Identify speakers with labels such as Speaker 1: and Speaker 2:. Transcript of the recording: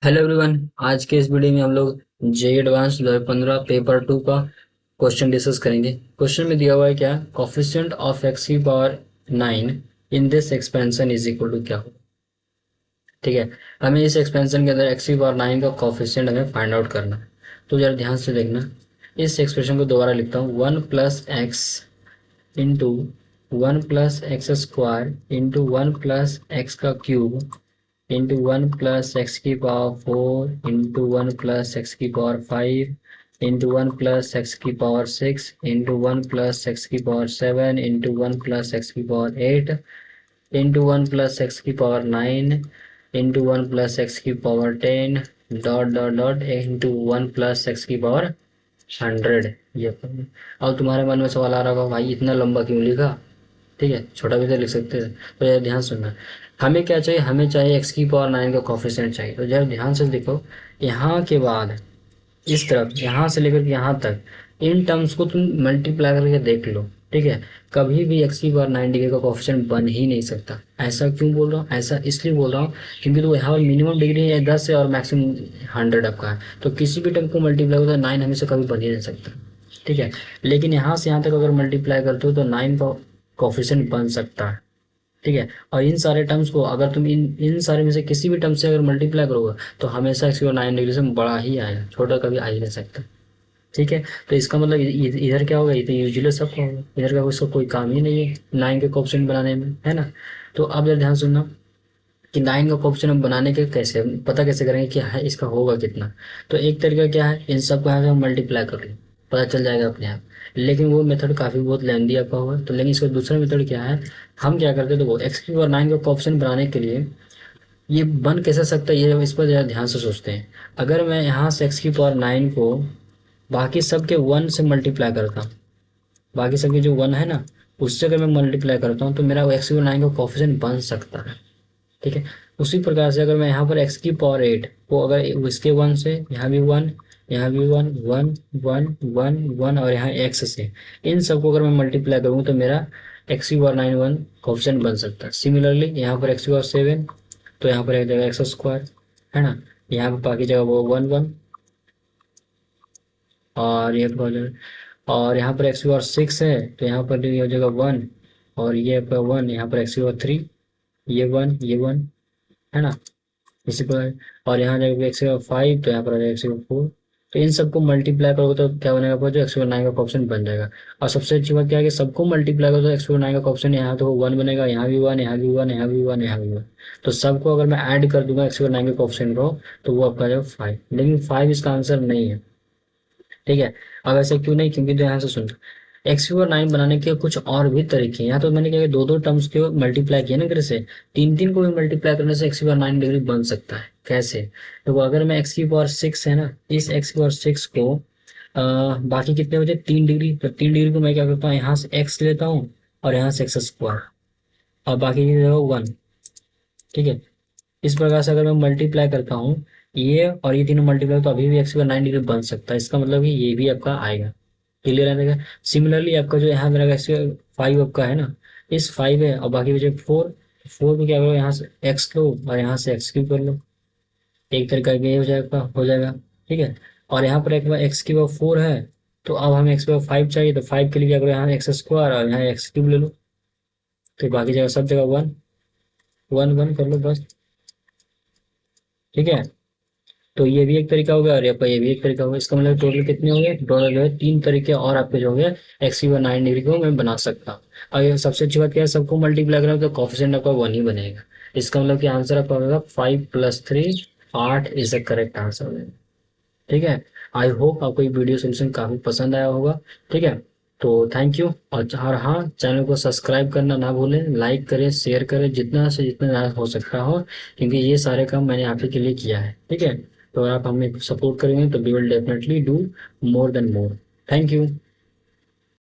Speaker 1: Hello everyone. आज के इस वीडियो में हम लोग जे एडवांस 2015 पेपर 2 का क्वेश्चन डिस्कस करेंगे। क्वेश्चन में दिया हुआ है क्या, कोफिशिएंट ऑफ एक्स की power 9 in this expansion is equal to क्या हो। ठीक है, हमें इस एक्सपेंशन के अंदर एक्स की पावर 9 का कोफिशिएंट हमें फाइंड आउट करना है। तो जरा ध्यान से देखना, इस एक्सप्रेशन को दोबारा लिखता हूँ, 1 + x into 1 + x² into 1 + x³ into 1 + x⁴ into 1 + x⁵ into 1 + x⁶ into 1 + x⁴ into 1 + x⁴ into 1 + x�9 into 1 + x�10 dot dot dot into 1 + x⁻100। ये अब तुम्हारे मन में सवाल आ रहा होगा, भाई इतना लंबा क्यों लिखा। ठीक है, छोटा भी तो लिख सकते हैं। तो यार ध्यान सुनना, हमें क्या चाहिए, हमें चाहिए एक्स की पावर 9 का कॉफिशिएंट चाहिए। तो जरा ध्यान से देखो, यहाँ के बाद इस तरफ यहाँ से लेकर के यहाँ तक इन टर्म्स को तुम मल्टीप्लाई करके देख लो। ठीक है, कभी भी एक्स की पावर 9 डिग्री का कॉफिशिएंट बन ही नहीं सकता। ऐसा क्यों बोल रहा हूँ, ऐसा इसलिए बोल रहा हूँ क्योंकि तो यहाँ मिनिमम डिग्री है 10 है और मैक्सिमम 100 आपका है। तो किसी भी टर्म को मल्टीप्लाई होता है 9 हमेशा कभी बन ही नहीं सकता। ठीक है, लेकिन यहाँ से यहाँ तक अगर मल्टीप्लाई करते हो तो 9 का कॉफिशिएंट बन सकता है। ठीक है, और इन सारे टर्म्स को अगर तुम इन इन सारे में से किसी भी टर्म से अगर मल्टीप्लाई करोगे तो हमेशा एक्स की 9 डिग्री से बड़ा ही आएगा, छोटा कभी आ ही नहीं सकता। ठीक है, तो इसका मतलब इधर क्या होगा, ये तो यूजुअली सबका होगा, इधर का उसका कोई काम ही नहीं है 9 के कोएफिशिएंट बनाने में, है ना। तो अब जरा ध्यान सुनना कि 9 का कोएफिशिएंट हम बनाने के कैसे पता कैसे करेंगे कि है इसका होगा कितना। तो एक तरीका क्या है, इन सबको यहाँ से हम मल्टीप्लाई कर लें, पता चल जाएगा अपने आप। लेकिन वो मेथड काफ़ी बहुत लेंदी आपका होगा, तो लेकिन इसका दूसरा मेथड क्या है, हम क्या करते हैं, तो वो एक्स की पावर 9 का कोएफिशिएंट बनाने के लिए ये बन कैसे सकता है, ये इस पर ज़रा ध्यान से सोचते हैं। अगर मैं यहाँ से एक्स की पावर 9 को बाकी सब के 1 से मल्टीप्लाई करता हूँ, बाकी सबके जो 1 है ना उससे अगर मैं मल्टीप्लाई करता हूँ तो मेरा एक्स की पावर 9 का कोएफिशिएंट बन सकता है। ठीक है, उसी प्रकार से अगर मैं यहाँ पर एक्स की पावर 8 को अगर इसके 1 से यहाँ भी 1, यहाँ भी 1 1 1 1 1 और यहाँ एक्स से इन सबको अगर मैं मल्टीप्लाई करूँ तो मेरा एक्स की पावर 9 1 कोएफिशिएंट बन सकता है। सिमिलरली यहाँ पर एक्स की पावर 7, तो यहाँ पर एक जगह x², है ना, यहाँ पर बाकी जगह वो 1 1 और ये और यहाँ पर एक्स की पावर 6 है तो यहाँ पर ये हो जाएगा 1 और ये आपका 1, यहाँ पर एक्स की पावर 3, ये 1 ये 1, है ना, इसी पर। और यहाँ जाएगा एक्स की 5 तो यहाँ पर आ जाएगा एक्स की 4। तो इन सबको मल्टीप्लाई करोगे तो क्या बनेगा, आपका जो एक्स की 9 का ऑप्शन बन जाएगा। और सबसे अच्छी बात क्या है कि सबको मल्टीप्लाई करो तो एक्स की 9 का ऑप्शन यहाँ तो 1 बनेगा, यहाँ भी 1 यहाँ भी 1 यहाँ भी 1 यहाँ भी 1। तो सबको अगर मैं ऐड कर दूंगा एक्स की 9 के ऑप्शन को तो वो आपका जाएगा 5, लेकिन 5 इसका आंसर नहीं है। ठीक है, अब ऐसा क्यों नहीं, क्योंकि तो यहाँ से सुन, एक्स की पावर 9 बनाने के कुछ और भी तरीके हैं। यहाँ तो मैंने क्या दो दो टर्म्स के मल्टीप्लाई किया ना, इधर से तीन तीन को भी मल्टीप्लाई करने से एक्स की पावर 9 डिग्री बन सकता है। कैसे, तो अगर मैं एक्स की पावर 6 है ना, इस एक्स की पावर 6 को बाकी कितने बचे 3 डिग्री, तो 3 डिग्री को मैं क्या करता हूँ, यहाँ से एक्स लेता हूँ और यहाँ से x² और बाकी की जगह 1। ठीक है, इस प्रकार से अगर मैं मल्टीप्लाई करता हूँ ये और ये तीनों मल्टीप्लाई, तो अभी भी एक्स की 9 डिग्री बन सकता है। इसका मतलब कि ये भी आपका आएगा, क्लियर रहेगा। सिमिलरली आपका जो यहाँ मेरा एक्स 5 आपका है ना, इस 5 है और बाकी बचे 4, 4 को क्या करो, यहाँ से एक्स लो और यहाँ से x³ कर लो, एक तरीका ये हो जाएगा। ठीक है, और यहाँ पर एक बार एक्स की पावर 4 है तो अब हमें एक्स की पावर 5 चाहिए, तो 5 के लिए क्या करो, यहाँ x² और यहाँ x³ ले लो, तो बाकी जगह सब जगह 1 1 1 कर लो बस। ठीक है, तो ये भी एक तरीका हो गया और आपका ये भी एक तरीका हो गया। इसका मतलब टोटल कितने हो गए, टोटल जो है 3 तरीके और आपके जो हो गए एक्स की 9 डिग्री को मैं बना सकता हूँ। और ये सबसे अच्छी बात क्या है, सबको मल्टीप्लाई करें तो कॉफिशिएंट आपका 1 ही बनेगा। इसका मतलब कि आंसर आपका होगा 5 + 3 8 इज द करेक्ट आंसर। ठीक है, आई होप आपको ये वीडियो सोल्यूशन काफी पसंद आया होगा। ठीक है, तो थैंक यू। और हाँ, चैनल को सब्सक्राइब करना ना भूलें, लाइक करें शेयर करें जितना से जितना ज़्यादा हो सकता हो, क्योंकि ये सारे काम मैंने आप ही के लिए किया है। ठीक है, तो आप हमें सपोर्ट करेंगे तो we will definitely do more than more. Thank you.